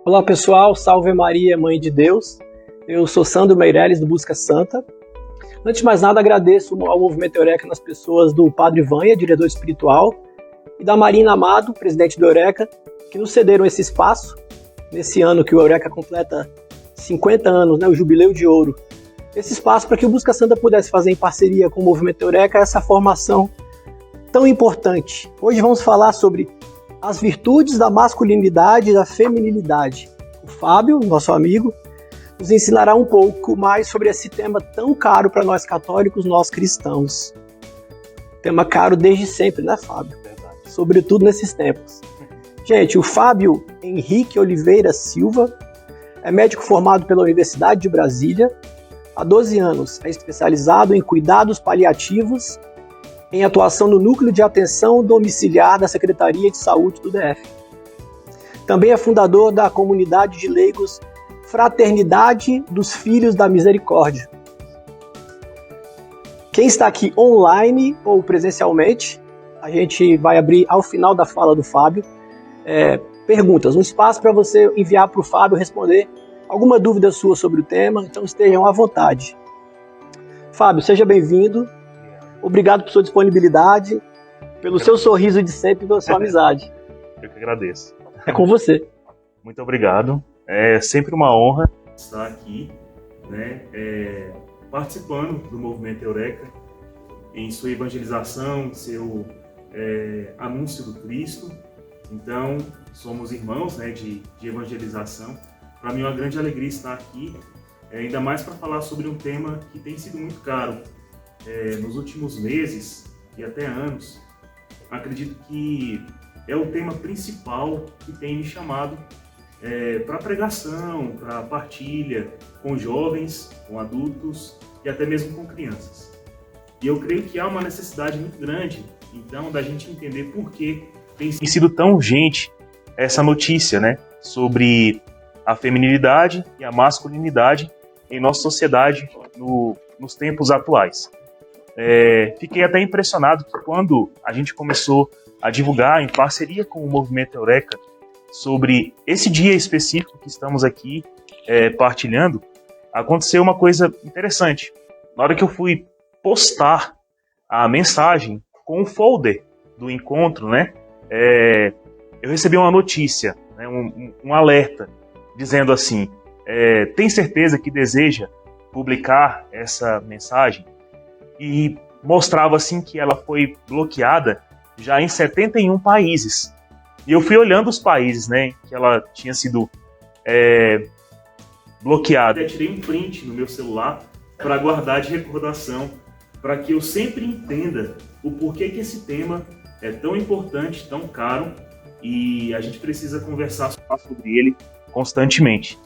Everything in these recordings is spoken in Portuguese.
Olá pessoal, salve Maria, Mãe de Deus. Eu sou Sandro Meirelles do Busca Santa. Antes de mais nada, agradeço ao Movimento Eureka nas pessoas do Padre Vânia, diretor espiritual, e da Marina Amado, presidente do Eureka, que nos cederam esse espaço nesse ano que o Eureka completa 50 anos, o Jubileu de Ouro. Esse espaço para que o Busca Santa pudesse fazer em parceria com o Movimento Eureka essa formação tão importante. Hoje vamos falar sobre as virtudes da masculinidade e da feminilidade. O Fábio, nosso amigo, nos ensinará um pouco mais sobre esse tema tão caro para nós católicos, nós cristãos. Tema caro desde sempre, né, Fábio? Verdade. Sobretudo nesses tempos. Gente, o Fábio Henrique Oliveira Silva é médico formado pela Universidade de Brasília. Há 12 anos é especializado em cuidados paliativos, em atuação no Núcleo de Atenção Domiciliar da Secretaria de Saúde do DF. Também é fundador da comunidade de leigos Fraternidade dos Filhos da Misericórdia. Quem está aqui online ou presencialmente, a gente vai abrir ao final da fala do Fábio perguntas, um espaço para você enviar para o Fábio responder alguma dúvida sua sobre o tema, então estejam à vontade. Fábio, seja bem-vindo. Obrigado por sua disponibilidade, pelo seu sorriso de sempre e pela sua amizade. Eu que agradeço. É com você. Muito obrigado. É sempre uma honra estar aqui, participando do Movimento Eureka, em sua evangelização, seu anúncio do Cristo. Então, somos irmãos de evangelização. Para mim é uma grande alegria estar aqui, ainda mais para falar sobre um tema que tem sido muito caro. Nos últimos meses e até anos, acredito que é o tema principal que tem me chamado para pregação, para partilha com jovens, com adultos e até mesmo com crianças. E eu creio que há uma necessidade muito grande, então, da gente entender por que tem sido tão urgente essa notícia, sobre a feminilidade e a masculinidade em nossa sociedade nos tempos atuais. Fiquei até impressionado que quando a gente começou a divulgar em parceria com o Movimento Eureka sobre esse dia específico que estamos aqui partilhando, aconteceu uma coisa interessante. Na hora que eu fui postar a mensagem com o folder do encontro, eu recebi uma notícia, um alerta, dizendo assim, tem certeza que deseja publicar essa mensagem? E mostrava assim que ela foi bloqueada já em 71 países. E eu fui olhando os países, que ela tinha sido bloqueada. Eu tirei um print no meu celular para guardar de recordação, para que eu sempre entenda o porquê que esse tema é tão importante, tão caro, e a gente precisa conversar sobre ele constantemente.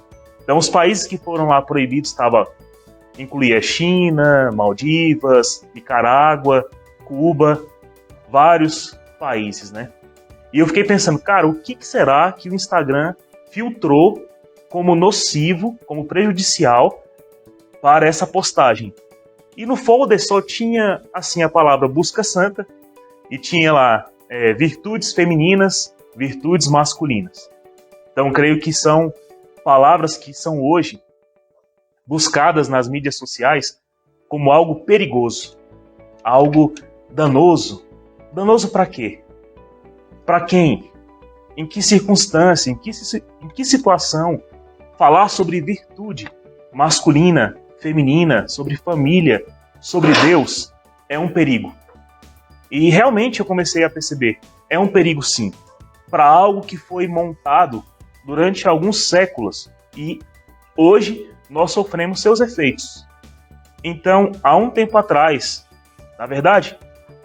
Então, os países que foram lá proibidos incluía China, Maldivas, Nicarágua, Cuba, vários países, E eu fiquei pensando, cara, o que será que o Instagram filtrou como nocivo, como prejudicial para essa postagem? E no folder só tinha, assim, a palavra Busca Santa e tinha lá virtudes femininas, virtudes masculinas. Então, creio que são palavras que são hoje buscadas nas mídias sociais como algo perigoso, algo danoso. Danoso para quê? Para quem? Em que circunstância? Em que situação? Falar sobre virtude masculina, feminina, sobre família, sobre Deus, é um perigo. E realmente eu comecei a perceber, é um perigo sim, para algo que foi montado durante alguns séculos e hoje nós sofremos seus efeitos. Então, há um tempo atrás, na verdade,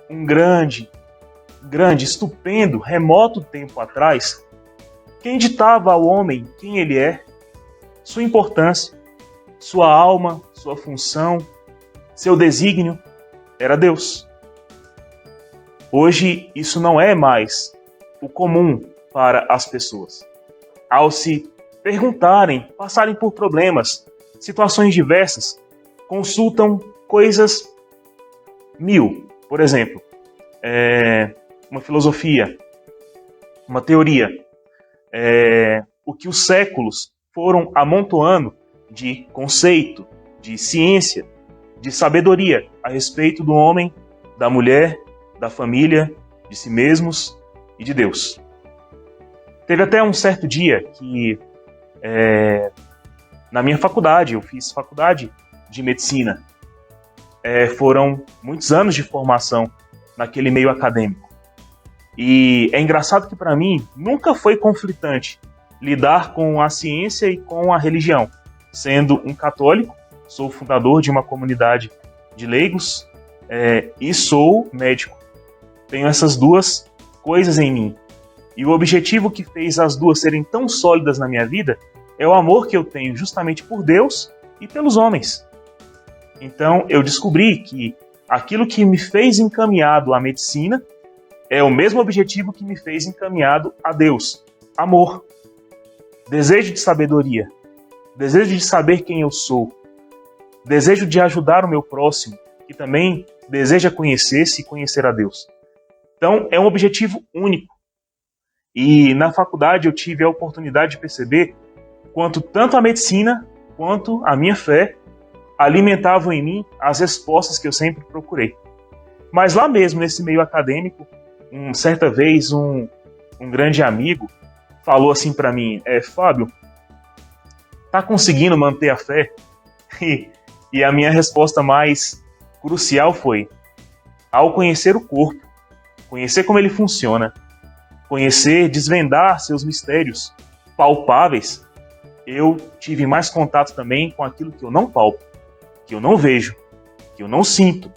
um grande, estupendo, remoto tempo atrás, quem ditava ao homem quem ele é, sua importância, sua alma, sua função, seu desígnio, era Deus. Hoje, isso não é mais o comum para as pessoas. Ao se perguntarem, passarem por problemas, situações diversas, consultam coisas mil. Por exemplo, uma filosofia, uma teoria, o que os séculos foram amontoando de conceito, de ciência, de sabedoria a respeito do homem, da mulher, da família, de si mesmos e de Deus. Teve até um certo dia que, na minha faculdade, eu fiz faculdade de medicina, foram muitos anos de formação naquele meio acadêmico. E é engraçado que para mim nunca foi conflitante lidar com a ciência e com a religião. Sendo um católico, sou fundador de uma comunidade de leigos e sou médico. Tenho essas duas coisas em mim. E o objetivo que fez as duas serem tão sólidas na minha vida é o amor que eu tenho justamente por Deus e pelos homens. Então eu descobri que aquilo que me fez encaminhado à medicina é o mesmo objetivo que me fez encaminhado a Deus: amor, desejo de sabedoria, desejo de saber quem eu sou, desejo de ajudar o meu próximo, que também deseja conhecer-se e conhecer a Deus. Então é um objetivo único. E na faculdade eu tive a oportunidade de perceber quanto tanto a medicina quanto a minha fé alimentavam em mim as respostas que eu sempre procurei. Mas lá mesmo, nesse meio acadêmico, certa vez um grande amigo falou assim para mim: Fábio, tá conseguindo manter a fé? E a minha resposta mais crucial foi: ao conhecer o corpo, conhecer como ele funciona, conhecer, desvendar seus mistérios palpáveis, eu tive mais contato também com aquilo que eu não palpo, que eu não vejo, que eu não sinto,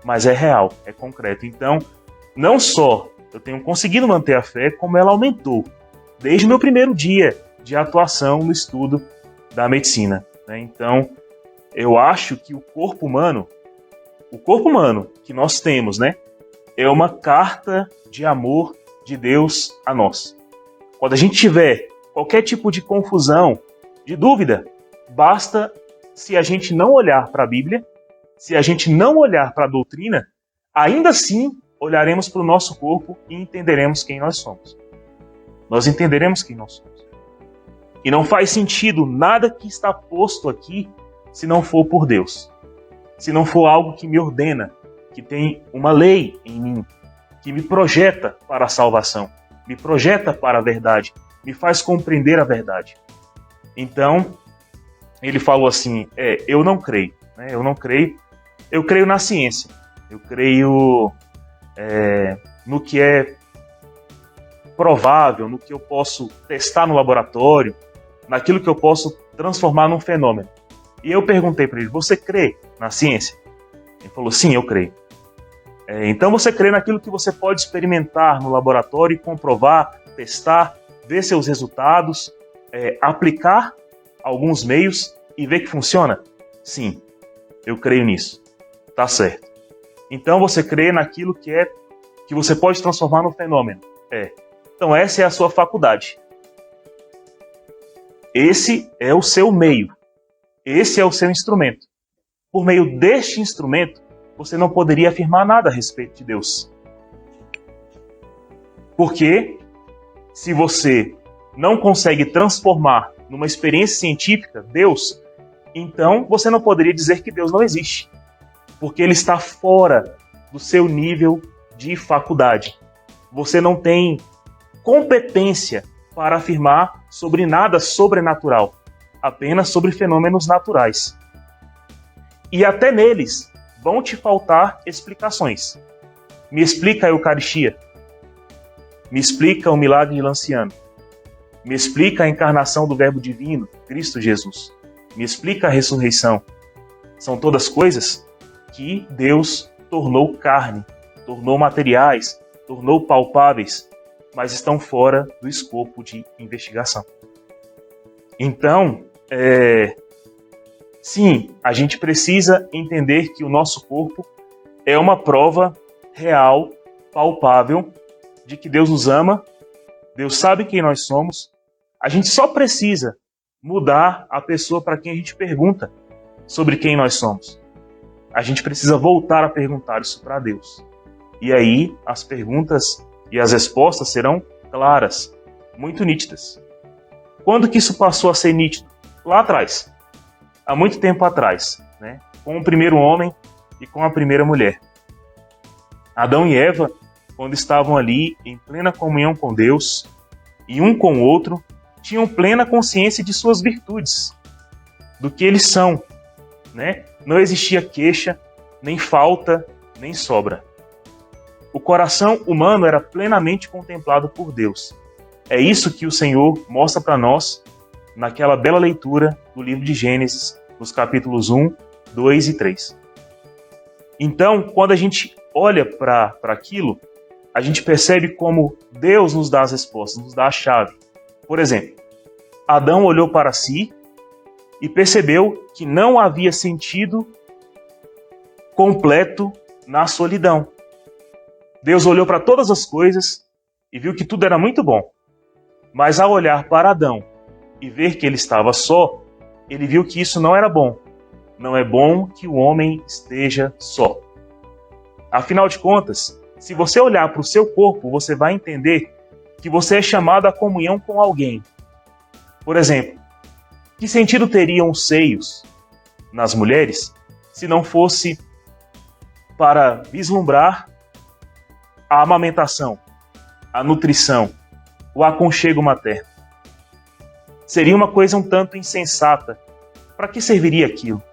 mas é real, é concreto. Então, não só eu tenho conseguido manter a fé, como ela aumentou desde o meu primeiro dia de atuação no estudo da medicina, né? Então, eu acho que o corpo humano que nós temos, né, é uma carta de amor de Deus a nós. Quando a gente tiver qualquer tipo de confusão, de dúvida, basta, se a gente não olhar para a Bíblia, se a gente não olhar para a doutrina, ainda assim olharemos para o nosso corpo e entenderemos quem nós somos. Nós entenderemos quem nós somos. E não faz sentido nada que está posto aqui se não for por Deus. Se não for algo que me ordena, que tem uma lei em mim, que me projeta para a salvação, me projeta para a verdade, me faz compreender a verdade. Então, ele falou assim: eu não creio, né? Eu creio na ciência, eu creio no que é provável, no que eu posso testar no laboratório, naquilo que eu posso transformar num fenômeno. E eu perguntei para ele: você crê na ciência? Ele falou: sim, eu creio. Então você crê naquilo que você pode experimentar no laboratório e comprovar, testar, ver seus resultados, aplicar alguns meios e ver que funciona? Sim, eu creio nisso. Tá certo. Então você crê naquilo que você pode transformar num fenômeno? Então essa é a sua faculdade. Esse é o seu meio. Esse é o seu instrumento. Por meio deste instrumento, você não poderia afirmar nada a respeito de Deus. Porque se você não consegue transformar numa experiência científica Deus, então você não poderia dizer que Deus não existe. Porque ele está fora do seu nível de faculdade. Você não tem competência para afirmar sobre nada sobrenatural, apenas sobre fenômenos naturais. E até neles vão te faltar explicações. Me explica a Eucaristia. Me explica o milagre de Lanciano. Me explica a encarnação do Verbo Divino, Cristo Jesus. Me explica a ressurreição. São todas coisas que Deus tornou carne, tornou materiais, tornou palpáveis, mas estão fora do escopo de investigação. Então, sim, a gente precisa entender que o nosso corpo é uma prova real, palpável, de que Deus nos ama, Deus sabe quem nós somos. A gente só precisa mudar a pessoa para quem a gente pergunta sobre quem nós somos. A gente precisa voltar a perguntar isso para Deus. E aí as perguntas e as respostas serão claras, muito nítidas. Quando que isso passou a ser nítido? Lá atrás, há muito tempo atrás, né? Com o primeiro homem e com a primeira mulher. Adão e Eva, quando estavam ali em plena comunhão com Deus e um com o outro, tinham plena consciência de suas virtudes, do que eles são, né? Não existia queixa, nem falta, nem sobra. O coração humano era plenamente contemplado por Deus. É isso que o Senhor mostra para nós naquela bela leitura do livro de Gênesis, nos capítulos 1, 2 e 3. Então, quando a gente olha para aquilo, a gente percebe como Deus nos dá as respostas, nos dá a chave. Por exemplo, Adão olhou para si e percebeu que não havia sentido completo na solidão. Deus olhou para todas as coisas e viu que tudo era muito bom. Mas ao olhar para Adão e ver que ele estava só, ele viu que isso não era bom. Não é bom que o homem esteja só. Afinal de contas, se você olhar para o seu corpo, você vai entender que você é chamado à comunhão com alguém. Por exemplo, que sentido teriam os seios nas mulheres se não fosse para vislumbrar a amamentação, a nutrição, o aconchego materno? Seria uma coisa um tanto insensata. Para que serviria aquilo?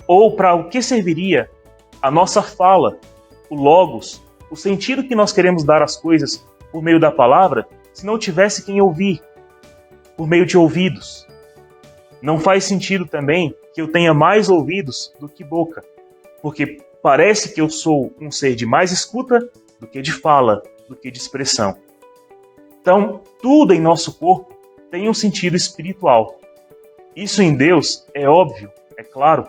Ou para o que serviria a nossa fala, o logos, o sentido que nós queremos dar às coisas por meio da palavra, se não tivesse quem ouvir, por meio de ouvidos? Não faz sentido também que eu tenha mais ouvidos do que boca, porque parece que eu sou um ser de mais escuta do que de fala, do que de expressão. Então, tudo em nosso corpo tem um sentido espiritual. Isso em Deus é óbvio, é claro.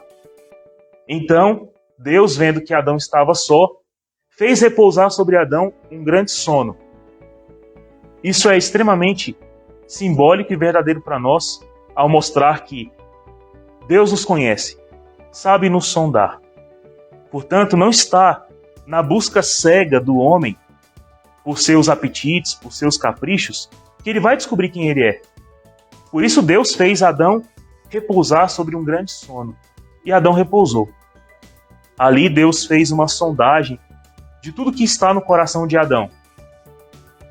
Então, Deus, vendo que Adão estava só, fez repousar sobre Adão um grande sono. Isso é extremamente simbólico e verdadeiro para nós, ao mostrar que Deus nos conhece, sabe nos sondar. Portanto, não está na busca cega do homem por seus apetites, por seus caprichos, que ele vai descobrir quem ele é. Por isso Deus fez Adão repousar sobre um grande sono. E Adão repousou. Ali Deus fez uma sondagem de tudo que está no coração de Adão,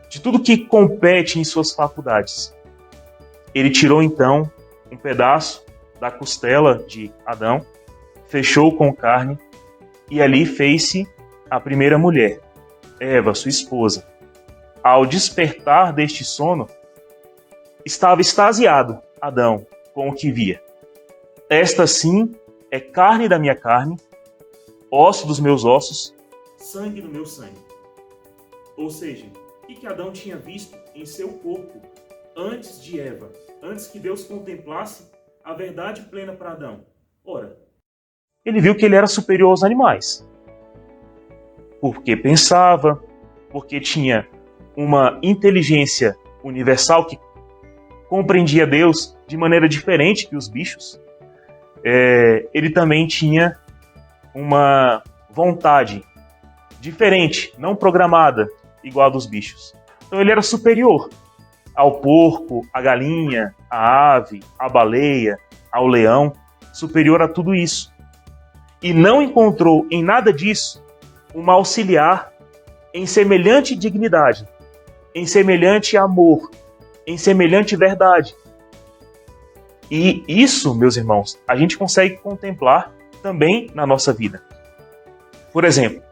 de tudo que compete em suas faculdades. Ele tirou então um pedaço da costela de Adão, fechou com carne e ali fez-se a primeira mulher, Eva, sua esposa. Ao despertar deste sono, estava extasiado Adão com o que via. Esta sim é carne da minha carne, osso dos meus ossos, sangue do meu sangue. Ou seja, o que Adão tinha visto em seu corpo antes de Eva, antes que Deus contemplasse a verdade plena para Adão? Ora, ele viu que ele era superior aos animais. Porque pensava, porque tinha uma inteligência universal que compreendia Deus de maneira diferente que os bichos. Ele também tinha uma vontade diferente, não programada, igual a dos bichos. Então ele era superior ao porco, à galinha, à ave, à baleia, ao leão, superior a tudo isso. E não encontrou em nada disso uma auxiliar em semelhante dignidade, em semelhante amor, em semelhante verdade. E isso, meus irmãos, a gente consegue contemplar também na nossa vida. Por exemplo,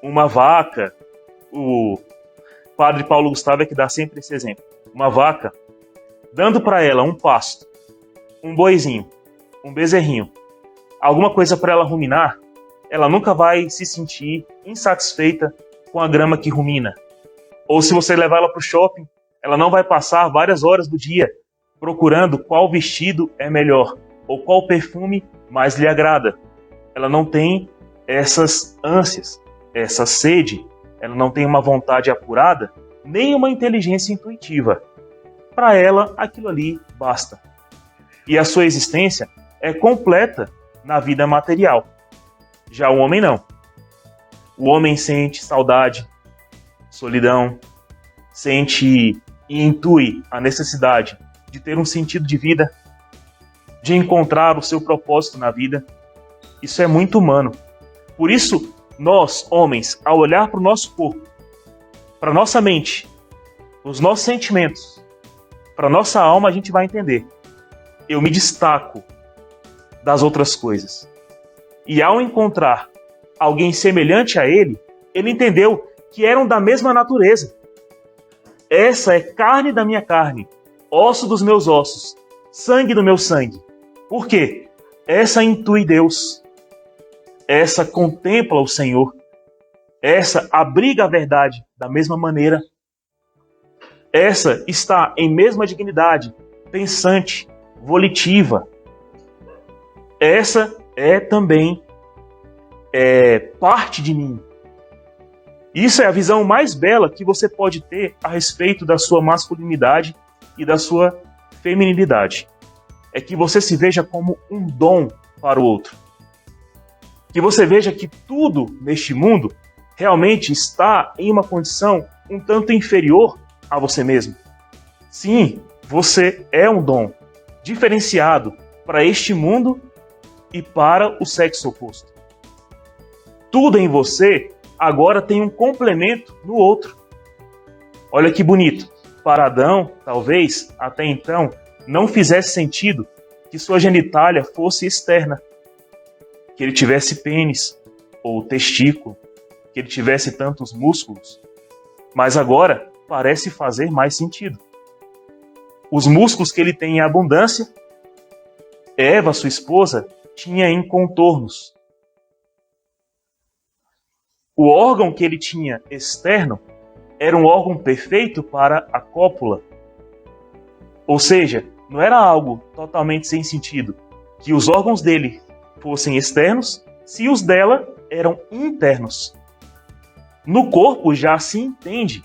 uma vaca, o padre Paulo Gustavo é que dá sempre esse exemplo. Uma vaca, dando para ela um pasto, um boizinho, um bezerrinho, alguma coisa para ela ruminar, ela nunca vai se sentir insatisfeita com a grama que rumina. Ou se você levar ela para o shopping, ela não vai passar várias horas do dia procurando qual vestido é melhor ou qual perfume mais lhe agrada. Ela não tem essas ânsias, essa sede, ela não tem uma vontade apurada, nem uma inteligência intuitiva. Para ela, aquilo ali basta. E a sua existência é completa na vida material. Já o homem não. O homem sente saudade, solidão, sente e intui a necessidade de ter um sentido de vida, de encontrar o seu propósito na vida. Isso é muito humano. Por isso, nós, homens, ao olhar para o nosso corpo, para a nossa mente, os nossos sentimentos, para a nossa alma, a gente vai entender. Eu me destaco das outras coisas. E ao encontrar alguém semelhante a ele, ele entendeu que eram da mesma natureza. Essa é carne da minha carne, osso dos meus ossos, sangue do meu sangue. Por quê? Essa intui Deus. Essa contempla o Senhor. Essa abriga a verdade da mesma maneira. Essa está em mesma dignidade, pensante, volitiva. Essa é também parte de mim. Isso é a visão mais bela que você pode ter a respeito da sua masculinidade e da sua feminilidade. É que você se veja como um dom para o outro. Que você veja que tudo neste mundo realmente está em uma condição um tanto inferior a você mesmo. Sim, você é um dom diferenciado para este mundo e para o sexo oposto. Tudo em você agora tem um complemento no outro. Olha que bonito. Para Adão, talvez, até então, não fizesse sentido que sua genitália fosse externa. Que ele tivesse pênis ou testículo, que ele tivesse tantos músculos. Mas agora parece fazer mais sentido. Os músculos que ele tem em abundância, Eva, sua esposa, tinha em contornos. O órgão que ele tinha externo era um órgão perfeito para a cópula. Ou seja, não era algo totalmente sem sentido que os órgãos dele fossem externos se os dela eram internos. No corpo já se entende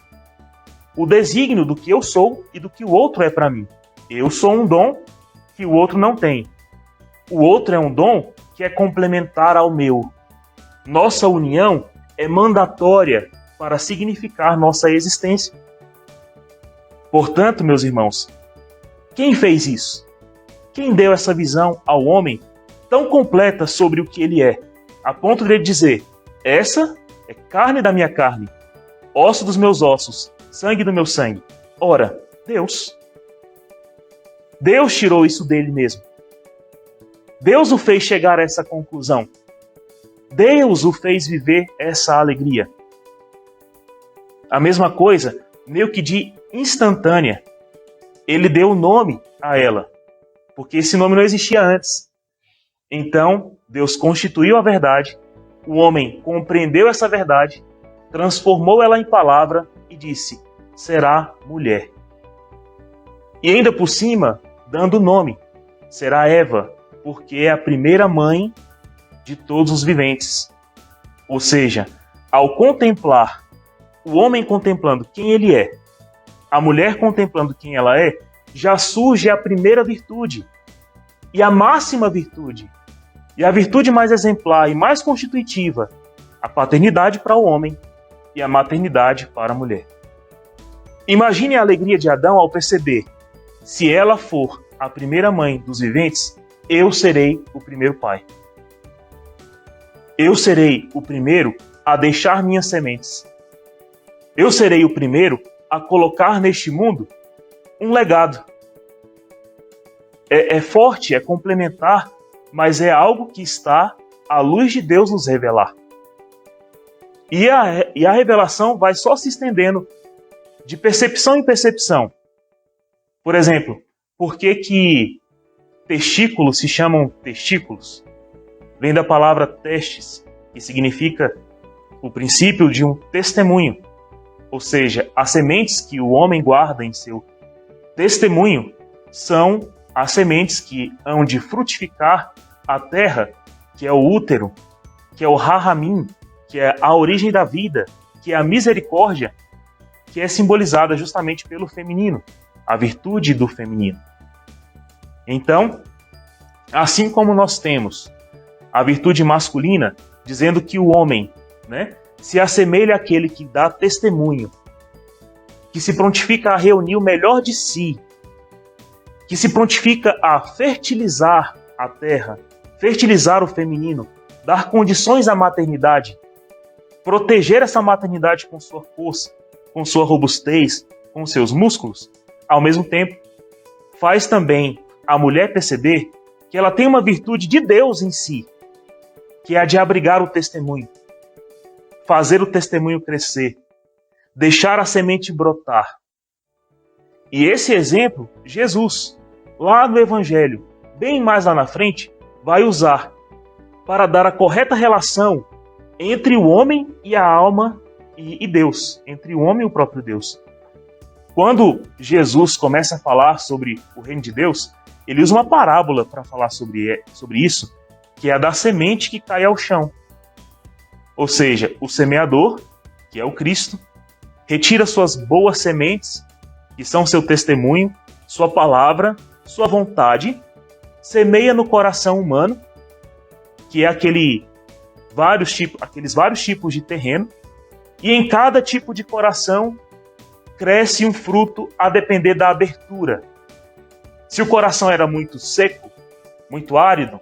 o desígnio do que eu sou e do que o outro é para mim. Eu sou um dom que o outro não tem. O outro é um dom que é complementar ao meu. Nossa união é mandatória para significar nossa existência. Portanto, meus irmãos, quem fez isso? Quem deu essa visão ao homem tão completa sobre o que ele é, a ponto de ele dizer: essa é carne da minha carne, osso dos meus ossos, sangue do meu sangue? Ora, Deus. Deus tirou isso dele mesmo. Deus o fez chegar a essa conclusão. Deus o fez viver essa alegria. A mesma coisa, meio que de instantânea, ele deu o nome a ela, porque esse nome não existia antes. Então, Deus constituiu a verdade, o homem compreendeu essa verdade, transformou ela em palavra e disse: será mulher. E ainda por cima, dando o nome, será Eva, porque é a primeira mãe de todos os viventes. Ou seja, ao contemplar, o homem contemplando quem ele é, a mulher contemplando quem ela é, já surge a primeira virtude e a máxima virtude, e a virtude mais exemplar e mais constitutiva, a paternidade para o homem e a maternidade para a mulher. Imagine a alegria de Adão ao perceber: se ela for a primeira mãe dos viventes, eu serei o primeiro pai. Eu serei o primeiro a deixar minhas sementes. Eu serei o primeiro a colocar neste mundo um legado. É forte, é complementar, mas é algo que está à luz de Deus nos revelar. E a revelação vai só se estendendo de percepção em percepção. Por exemplo, por que testículos se chamam testículos? Vem da palavra testes, que significa o princípio de um testemunho. Ou seja, as sementes que o homem guarda em seu testemunho são as sementes que hão de frutificar a terra, que é o útero, que é o rahamim, que é a origem da vida, que é a misericórdia, que é simbolizada justamente pelo feminino, a virtude do feminino. Então, assim como nós temos a virtude masculina, dizendo que o homem, se assemelha àquele que dá testemunho, que se prontifica a reunir o melhor de si, que se prontifica a fertilizar a terra, fertilizar o feminino, dar condições à maternidade, proteger essa maternidade com sua força, com sua robustez, com seus músculos, ao mesmo tempo, faz também a mulher perceber que ela tem uma virtude de Deus em si, que é a de abrigar o testemunho, fazer o testemunho crescer, deixar a semente brotar. E esse exemplo, Jesus, lá no Evangelho, bem mais lá na frente, vai usar para dar a correta relação entre o homem e a alma e Deus, entre o homem e o próprio Deus. Quando Jesus começa a falar sobre o reino de Deus, ele usa uma parábola para falar sobre isso, que é a da semente que cai ao chão. Ou seja, o semeador, que é o Cristo, retira suas boas sementes, que são seu testemunho, sua palavra, sua vontade, semeia no coração humano, que é aqueles vários tipos de terreno, e em cada tipo de coração cresce um fruto a depender da abertura. Se o coração era muito seco, muito árido,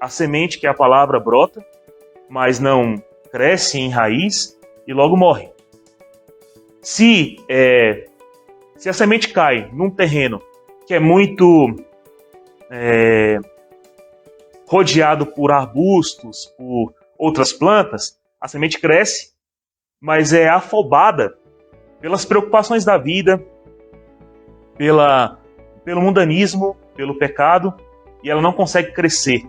a semente, que é a palavra, brota, mas não cresce em raiz e logo morre. Se a semente cai num terreno que é muito rodeado por arbustos, por outras plantas, a semente cresce, mas é afobada pelas preocupações da vida, pelo mundanismo, pelo pecado, e ela não consegue crescer.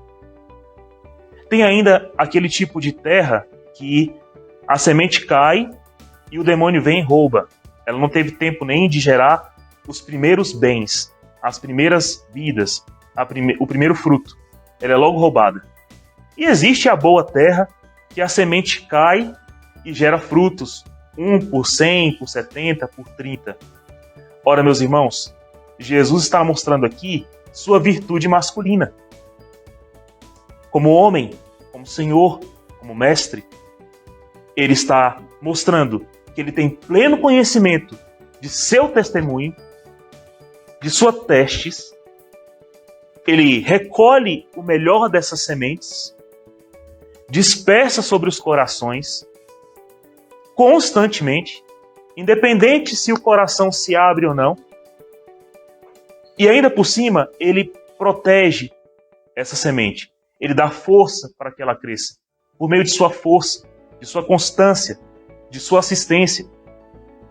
Tem ainda aquele tipo de terra que a semente cai e o demônio vem e rouba. Ela não teve tempo nem de gerar os primeiros bens, as primeiras vidas, o primeiro fruto. Ela é logo roubada. E existe a boa terra, que a semente cai e gera frutos, 1 por 100, por 70, por 30. Ora, meus irmãos, Jesus está mostrando aqui sua virtude masculina. Como homem, como Senhor, como mestre, ele está mostrando que ele tem pleno conhecimento de seu testemunho, de suas testes. Ele recolhe o melhor dessas sementes, dispersa sobre os corações, constantemente, independente se o coração se abre ou não. E ainda por cima, ele protege essa semente. Ele dá força para que ela cresça, por meio de sua força, de sua constância, de sua assistência.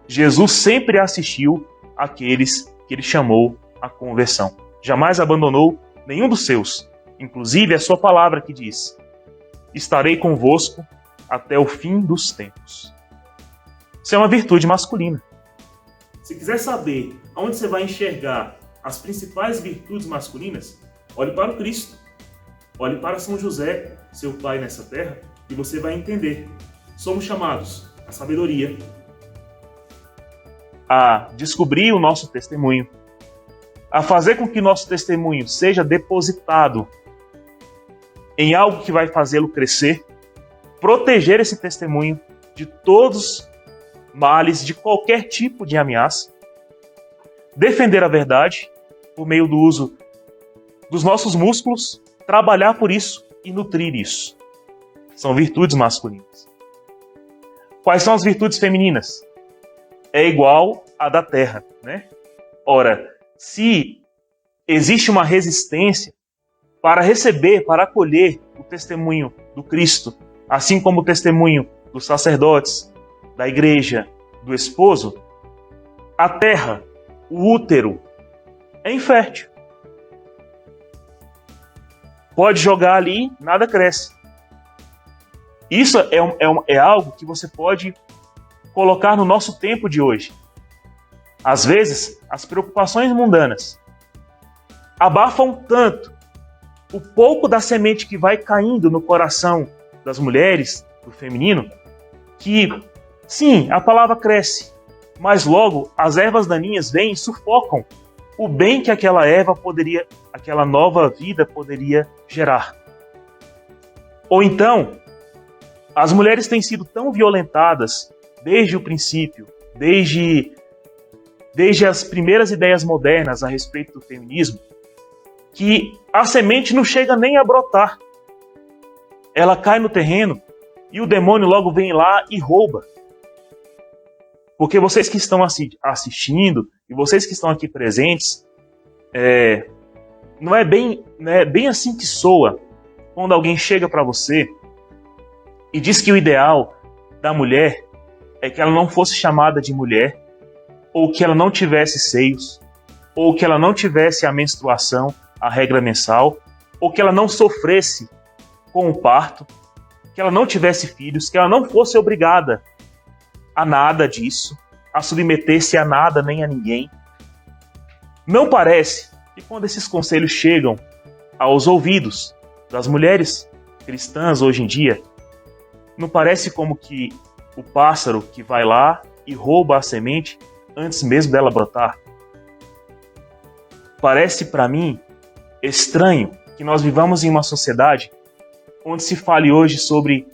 Jesus sempre assistiu àqueles que ele chamou à conversão. Jamais abandonou nenhum dos seus. Inclusive a sua palavra que diz: estarei convosco até o fim dos tempos. Isso é uma virtude masculina. Se quiser saber aonde você vai enxergar as principais virtudes masculinas, olhe para o Cristo. Olhe para São José, seu pai nessa terra, e você vai entender. Somos chamados à sabedoria, a descobrir o nosso testemunho, a fazer com que nosso testemunho seja depositado em algo que vai fazê-lo crescer, proteger esse testemunho de todos os males, de qualquer tipo de ameaça, defender a verdade por meio do uso dos nossos músculos, trabalhar por isso e nutrir isso. São virtudes masculinas. Quais são as virtudes femininas? É igual à da terra, né? Ora, se existe uma resistência para receber, para acolher o testemunho do Cristo, assim como o testemunho dos sacerdotes, da igreja, do esposo, a terra, o útero, é infértil. Pode jogar ali, nada cresce. Isso é algo que você pode colocar no nosso tempo de hoje. Às vezes, as preocupações mundanas abafam tanto o pouco da semente que vai caindo no coração das mulheres, do feminino, que, sim, a palavra cresce, mas logo as ervas daninhas vêm e sufocam o bem que aquela erva poderia, aquela nova vida poderia gerar. Ou então, as mulheres têm sido tão violentadas desde o princípio, desde desde as primeiras ideias modernas a respeito do feminismo, que a semente não chega nem a brotar. Ela cai no terreno e o demônio logo vem lá e rouba. Porque vocês que estão assistindo e vocês que estão aqui presentes, não é bem assim que soa quando alguém chega para você e diz que o ideal da mulher é que ela não fosse chamada de mulher, ou que ela não tivesse seios, ou que ela não tivesse a menstruação, a regra mensal, ou que ela não sofresse com o parto, que ela não tivesse filhos, que ela não fosse obrigada a nada disso, a submeter-se a nada nem a ninguém. Não parece que quando esses conselhos chegam aos ouvidos das mulheres cristãs hoje em dia, não parece como que o pássaro que vai lá e rouba a semente antes mesmo dela brotar? Parece para mim estranho que nós vivamos em uma sociedade onde se fale hoje sobre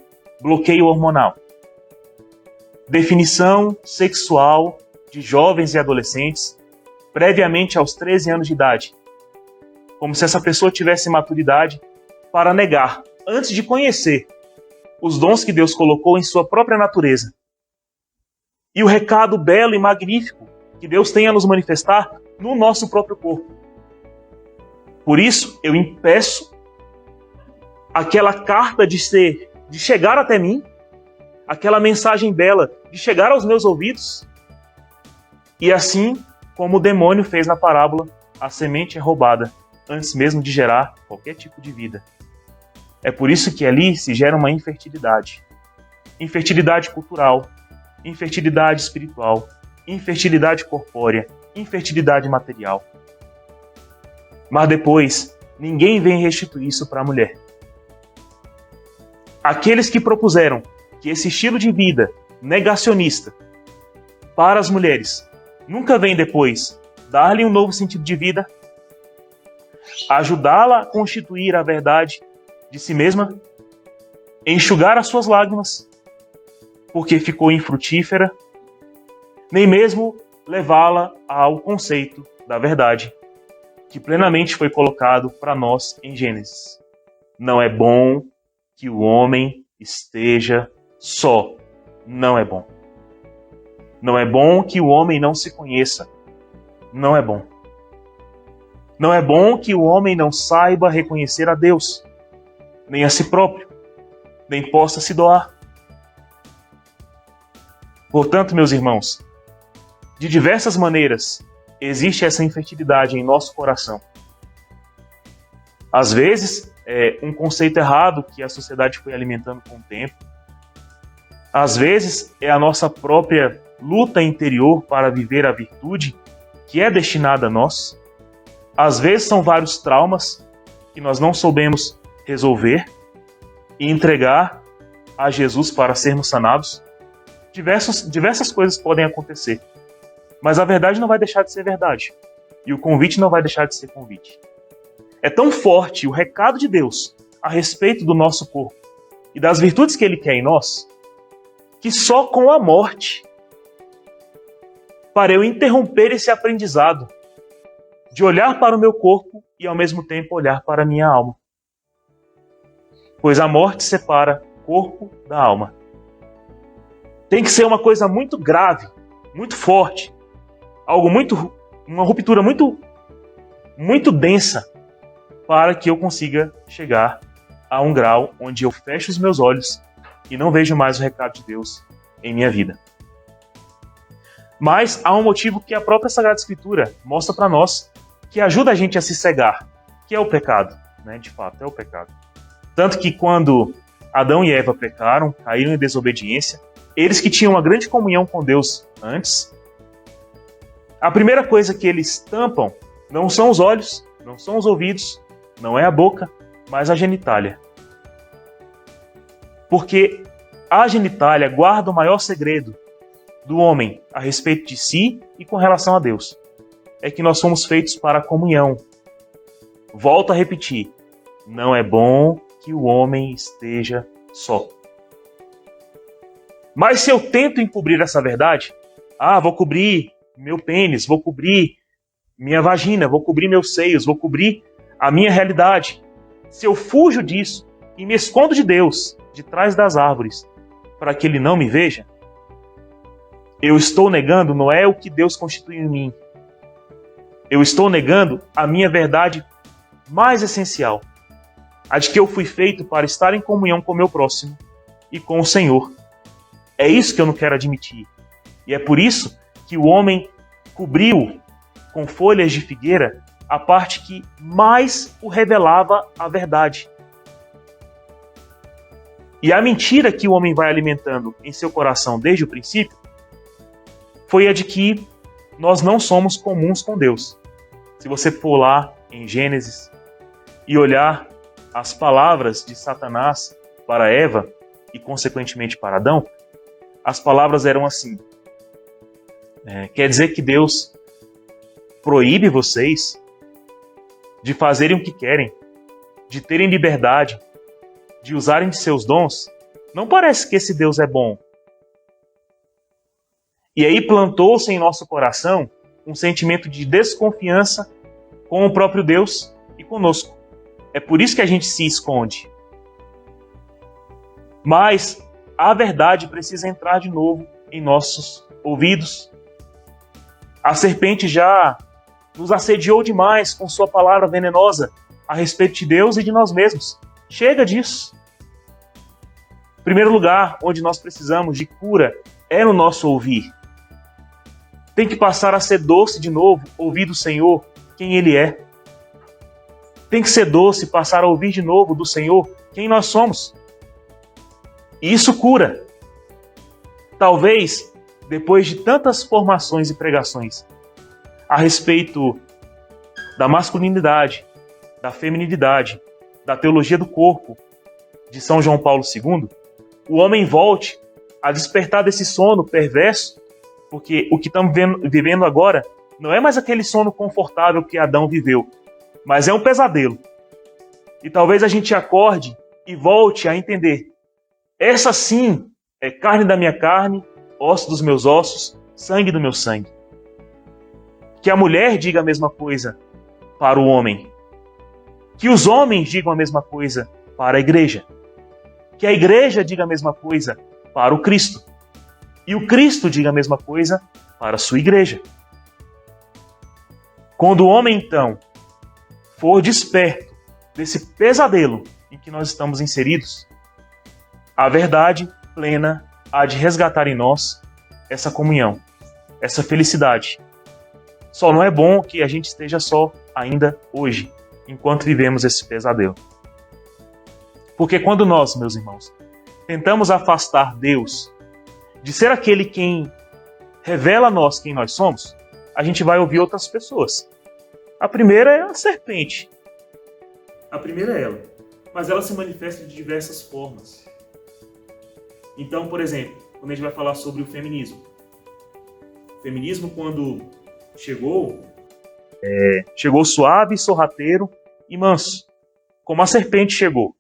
bloqueio hormonal, definição sexual de jovens e adolescentes previamente aos 13 anos de idade, como se essa pessoa tivesse maturidade para negar, antes de conhecer, os dons que Deus colocou em sua própria natureza. E o recado belo e magnífico que Deus tem a nos manifestar no nosso próprio corpo. Por isso, eu impeço aquela carta de chegar até mim, aquela mensagem bela de chegar aos meus ouvidos, e assim como o demônio fez na parábola, a semente é roubada antes mesmo de gerar qualquer tipo de vida. É por isso que ali se gera uma infertilidade. Infertilidade cultural, infertilidade espiritual, infertilidade corpórea, infertilidade material. Mas depois, ninguém vem restituir isso para a mulher. Aqueles que propuseram que esse estilo de vida negacionista para as mulheres nunca vem depois dar-lhe um novo sentido de vida, ajudá-la a constituir a verdade de si mesma, enxugar as suas lágrimas, porque ficou infrutífera, nem mesmo levá-la ao conceito da verdade, que plenamente foi colocado para nós em Gênesis. Não é bom que o homem esteja só. Não é bom. Não é bom que o homem não se conheça. Não é bom. Não é bom que o homem não saiba reconhecer a Deus, nem a si próprio, nem possa se doar. Portanto, meus irmãos, de diversas maneiras existe essa infertilidade em nosso coração. Às vezes, é um conceito errado que a sociedade foi alimentando com o tempo. Às vezes, é a nossa própria luta interior para viver a virtude que é destinada a nós. Às vezes, são vários traumas que nós não soubemos resolver e entregar a Jesus para sermos sanados. Diversas coisas podem acontecer, mas a verdade não vai deixar de ser verdade e o convite não vai deixar de ser convite. É tão forte o recado de Deus a respeito do nosso corpo e das virtudes que Ele quer em nós, que só com a morte, para eu interromper esse aprendizado de olhar para o meu corpo e ao mesmo tempo olhar para a minha alma. Pois a morte separa o corpo da alma. Tem que ser uma coisa muito grave, muito forte, uma ruptura muito densa, para que eu consiga chegar a um grau onde eu fecho os meus olhos e não vejo mais o recado de Deus em minha vida. Mas há um motivo que a própria Sagrada Escritura mostra para nós, que ajuda a gente a se cegar, que é o pecado, né? De fato, é o pecado. Tanto que quando Adão e Eva pecaram, caíram em desobediência, eles que tinham uma grande comunhão com Deus antes, a primeira coisa que eles tampam não são os olhos, não são os ouvidos, não é a boca, mas a genitália. Porque a genitália guarda o maior segredo do homem a respeito de si e com relação a Deus. É que nós somos feitos para a comunhão. Volto a repetir, não é bom que o homem esteja só. Mas se eu tento encobrir essa verdade, vou cobrir meu pênis, vou cobrir minha vagina, vou cobrir meus seios, vou cobrir a minha realidade. Se eu fujo disso e me escondo de Deus, de trás das árvores, para que Ele não me veja, eu estou negando, não é o que Deus constituiu em mim. Eu estou negando a minha verdade mais essencial, a de que eu fui feito para estar em comunhão com o meu próximo e com o Senhor. É isso que eu não quero admitir. E é por isso que o homem cobriu com folhas de figueira a parte que mais o revelava a verdade. E a mentira que o homem vai alimentando em seu coração desde o princípio foi a de que nós não somos comuns com Deus. Se você for lá em Gênesis e olhar as palavras de Satanás para Eva e, consequentemente, para Adão, as palavras eram assim. Quer dizer que Deus proíbe vocês de fazerem o que querem, de terem liberdade, de usarem de seus dons? Não parece que esse Deus é bom. E aí plantou-se em nosso coração um sentimento de desconfiança com o próprio Deus e conosco. É por isso que a gente se esconde. Mas a verdade precisa entrar de novo em nossos ouvidos. A serpente já nos assediou demais com sua palavra venenosa a respeito de Deus e de nós mesmos. Chega disso. Em primeiro lugar, onde nós precisamos de cura é no nosso ouvir. Tem que passar a ser doce de novo, ouvir do Senhor quem Ele é. Tem que ser doce passar a ouvir de novo do Senhor quem nós somos. E isso cura. Talvez, depois de tantas formações e pregações a respeito da masculinidade, da feminilidade, da teologia do corpo de São João Paulo II, o homem volte a despertar desse sono perverso, porque o que estamos vivendo agora não é mais aquele sono confortável que Adão viveu, mas é um pesadelo. E talvez a gente acorde e volte a entender: essa sim é carne da minha carne, osso dos meus ossos, sangue do meu sangue. Que a mulher diga a mesma coisa para o homem. Que os homens digam a mesma coisa para a igreja. Que a igreja diga a mesma coisa para o Cristo. E o Cristo diga a mesma coisa para a sua igreja. Quando o homem, então, for desperto desse pesadelo em que nós estamos inseridos, a verdade plena há de resgatar em nós essa comunhão, essa felicidade. Só não é bom que a gente esteja só ainda hoje, enquanto vivemos esse pesadelo. Porque quando nós, meus irmãos, tentamos afastar Deus de ser aquele quem revela a nós quem nós somos, a gente vai ouvir outras pessoas. A primeira é a serpente. A primeira é ela. Mas ela se manifesta de diversas formas. Então, por exemplo, quando a gente vai falar sobre o feminismo. O feminismo, quando chegou suave, sorrateiro e manso, como a serpente chegou.